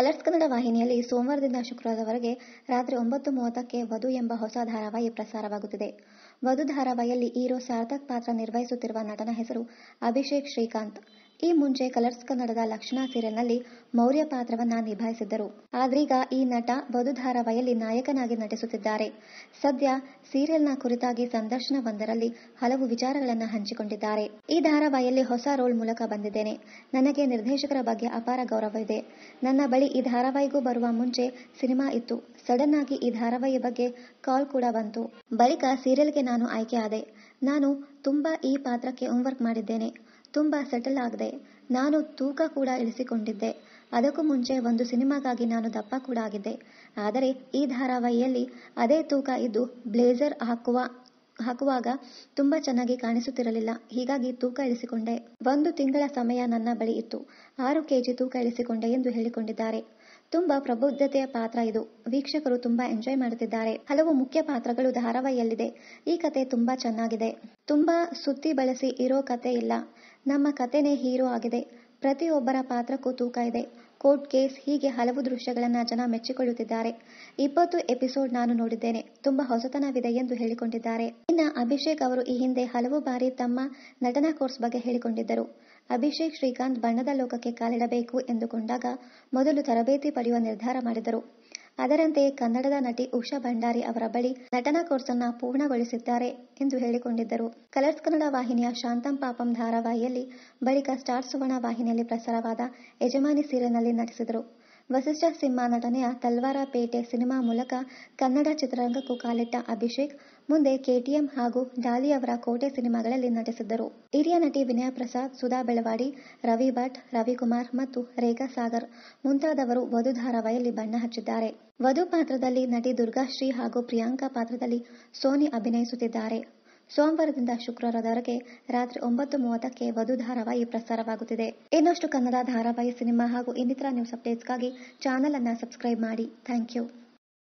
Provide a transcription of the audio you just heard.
Colours Kannada ವಾಹಿನಿಯಲ್ಲಿ ಸೋಮವಾರದಿಂದ ಶುಕ್ರವಾರದವರೆಗೆ ರಾತ್ರಿ 9:30ಕ್ಕೆ ವಧು ಎಂಬ ಹೊಸ ಧಾರಾವಾಹಿ ಪ್ರಸಾರವಾಗುತ್ತಿದೆ. ವಧು ಧಾರಾವಾಹಿಯಲ್ಲಿ ಹೀರೋ ಸಾರ್ಥಕ್ ಪಾತ್ರ ನಿರ್ವಹಿಸುತ್ತಿರುವ ನಟನ ಹೆಸರು ಅಭಿಷೇಕ್ ಶ್ರೀಕಾಂತ್. ಈ ಮುಂಚೆ ಕಲರ್ಸ್ ಕನ್ನಡದ ಲಕ್ಷಣಾ ಸೀರಿಯಲ್ನಲ್ಲಿ ಮೌರ್ಯ ಪಾತ್ರವನ್ನ ನಿಭಾಯಿಸಿದ್ದರು. ಆದ್ರೀಗ ಈ ನಟ ವಧು ಧಾರಾವಾಹಿಯಲ್ಲಿ ನಾಯಕನಾಗಿ ನಟಿಸುತ್ತಿದ್ದಾರೆ. ಸದ್ಯ ಸೀರಿಯಲ್ನ ಕುರಿತಾಗಿ ಸಂದರ್ಶನವೊಂದರಲ್ಲಿ ಹಲವು ವಿಚಾರಗಳನ್ನ ಹಂಚಿಕೊಂಡಿದ್ದಾರೆ. ಈ ಧಾರಾವಾಹಿಯಲ್ಲಿ ಹೊಸ ರೋಲ್ ಮೂಲಕ ಬಂದಿದ್ದೇನೆ. ನನಗೆ ನಿರ್ದೇಶಕರ ಬಗ್ಗೆ ಅಪಾರ ಗೌರವವಿದೆ. ನನ್ನ ಬಳಿ ಈ ಧಾರಾವಾಹಿಗೂ ಬರುವ ಮುಂಚೆ ಸಿನಿಮಾ ಇತ್ತು. ಸಡನ್ ಆಗಿ ಈ ಧಾರಾವಾಹಿ ಬಗ್ಗೆ ಕಾಲ್ ಕೂಡ ಬಂತು. ಬಳಿಕ ಸೀರಿಯಲ್ಗೆ ನಾನು ಆಯ್ಕೆ ಆದೆ. ನಾನು ತುಂಬಾ ಈ ಪಾತ್ರಕ್ಕೆ ಹೋಂವರ್ಕ್ ಮಾಡಿದ್ದೇನೆ. ತುಂಬಾ ಸೆಟಲ್ ಆಗಿದೆ. ನಾನು ತೂಕ ಕೂಡ ಇಳಿಸಿಕೊಂಡಿದ್ದೆ. ಅದಕ್ಕೂ ಮುಂಚೆ ಒಂದು ಸಿನಿಮಾಗಾಗಿ ನಾನು ದಪ್ಪ ಕೂಡ ಆಗಿದ್ದೆ. ಆದರೆ ಈ ಧಾರಾವಾಹಿಯಲ್ಲಿ ಅದೇ ತೂಕ ಇದ್ದು ಬ್ಲೇಸರ್ ಹಾಕುವಾಗ ತುಂಬಾ ಚೆನ್ನಾಗಿ ಕಾಣಿಸುತ್ತಿರಲಿಲ್ಲ. ಹೀಗಾಗಿ ತೂಕ ಇಳಿಸಿಕೊಂಡೆ. 1 ತಿಂಗಳ ಸಮಯ ನನ್ನ ಬಳಿ ಇತ್ತು. 6 ಕೆಜಿ ತೂಕ ಇಳಿಸಿಕೊಂಡೆ ಎಂದು ಹೇಳಿಕೊಂಡಿದ್ದಾರೆ. ತುಂಬಾ ಪ್ರಬುದ್ಧತೆಯ ಪಾತ್ರ ಇದು. ವೀಕ್ಷಕರು ತುಂಬಾ ಎಂಜಾಯ್ ಮಾಡುತ್ತಿದ್ದಾರೆ. ಹಲವು ಮುಖ್ಯ ಪಾತ್ರಗಳು ಧಾರಾವಾಹಿಯಲ್ಲಿದೆ. ಈ ಕತೆ ತುಂಬಾ ಚೆನ್ನಾಗಿದೆ. ತುಂಬಾ ಸುತ್ತಿ ಬಳಸಿ ಇರೋ ಕತೆ ಇಲ್ಲ. ನಮ್ಮ ಕತೆನೇ ಹೀರೋ ಆಗಿದೆ. ಪ್ರತಿಯೊಬ್ಬರ ಪಾತ್ರಕ್ಕೂ ತೂಕ ಇದೆ. ಕೋರ್ಟ್ ಕೇಸ್ ಹೀಗೆ ಹಲವು ದೃಶ್ಯಗಳನ್ನ ಜನ ಮೆಚ್ಚಿಕೊಳ್ಳುತ್ತಿದ್ದಾರೆ. 20 ಎಪಿಸೋಡ್ ನಾನು ನೋಡಿದ್ದೇನೆ. ತುಂಬಾ ಹೊಸತನವಿದೆ ಎಂದು ಹೇಳಿಕೊಂಡಿದ್ದಾರೆ. ಇನ್ನ ಅಭಿಷೇಕ್ ಅವರು ಈ ಹಿಂದೆ ಹಲವು ಬಾರಿ ತಮ್ಮ ನಟನಾ ಕೋರ್ಸ್ ಬಗ್ಗೆ ಹೇಳಿಕೊಂಡಿದ್ದರು. ಅಭಿಷೇಕ್ ಶ್ರೀಕಾಂತ್ ಬಣ್ಣದ ಲೋಕಕ್ಕೆ ಕಾಲಿಡಬೇಕು ಎಂದುಕೊಂಡಾಗ ಮೊದಲು ತರಬೇತಿ ಪಡೆಯುವ ನಿರ್ಧಾರ ಮಾಡಿದರು. ಅದರಂತೆ ಕನ್ನಡದ ನಟಿ ಉಷಾ ಭಂಡಾರಿ ಅವರ ಬಳಿ ನಟನಾ ಕೋರ್ಸನ್ನ ಪೂರ್ಣಗೊಳಿಸಿದ್ದಾರೆ ಎಂದು ಹೇಳಿಕೊಂಡಿದ್ದರು. ಕಲರ್ಸ್ ಕನ್ನಡ ವಾಹಿನಿಯ ಶಾಂತಂ ಪಾಪಂ ಧಾರಾವಾಹಿಯಲ್ಲಿ ಬಳಿಕ ಸ್ಟಾರ್ ಸುವರ್ಣ ವಾಹಿನಿಯಲ್ಲಿ ಪ್ರಸಾರವಾದ ಯಜಮಾನಿ ಸೀರಿಯಲ್ನಲ್ಲಿ ನಟಿಸಿದರು. ವಸಿಷ್ಠ ಸಿಂಹ ನಟನೆಯ ತಲ್ವಾರ ಪೇಟೆ ಸಿನಿಮಾ ಮೂಲಕ ಕನ್ನಡ ಚಿತ್ರರಂಗಕ್ಕೂ ಕಾಲಿಟ್ಟ ಅಭಿಷೇಕ್ ಮುಂದೆ ಕೆಟಿಎಂ ಹಾಗೂ ಡಾಲಿ ಅವರ ಕೋಟೆ ಸಿನಿಮಾಗಳಲ್ಲಿ ನಟಿಸಿದ್ದರು. ಹಿರಿಯ ನಟಿ ವಿನಯಾ ಪ್ರಸಾದ್, ಸುಧಾ ಬೆಳವಾಡಿ, ರವಿ ಭಟ್, ರವಿಕುಮಾರ್ ಮತ್ತು ರೇಖಾ ಸಾಗರ್ ಮುಂತಾದವರು ವಧು ಧಾರಾವಾಹಿಯಲ್ಲಿ ಬಣ್ಣ ಹಚ್ಚಿದ್ದಾರೆ. ವಧು ಪಾತ್ರದಲ್ಲಿ ನಟಿ ದುರ್ಗಾಶ್ರೀ ಹಾಗೂ ಪ್ರಿಯಾಂಕಾ ಪಾತ್ರದಲ್ಲಿ ಸೋನಿ ಅಭಿನಯಿಸುತ್ತಿದ್ದಾರೆ. ಸೋಮವಾರದಿಂದ ಶುಕ್ರವಾರದವರೆಗೆ ರಾತ್ರಿ 9:30ಕ್ಕೆ ವಧು ಧಾರಾವಾಹಿ ಪ್ರಸಾರವಾಗುತ್ತಿದೆ. ಇನ್ನಷ್ಟು ಕನ್ನಡ ಧಾರಾವಾಹಿ, ಸಿನಿಮಾ ಹಾಗೂ ಇನ್ನಿತರ ನ್ಯೂಸ್ ಅಪ್ಡೇಟ್ಸ್ಗಾಗಿ ಚಾನೆಲ್ ಅನ್ನ ಸಬ್ಸ್ಕ್ರೈಬ್ ಮಾಡಿ. Thank you.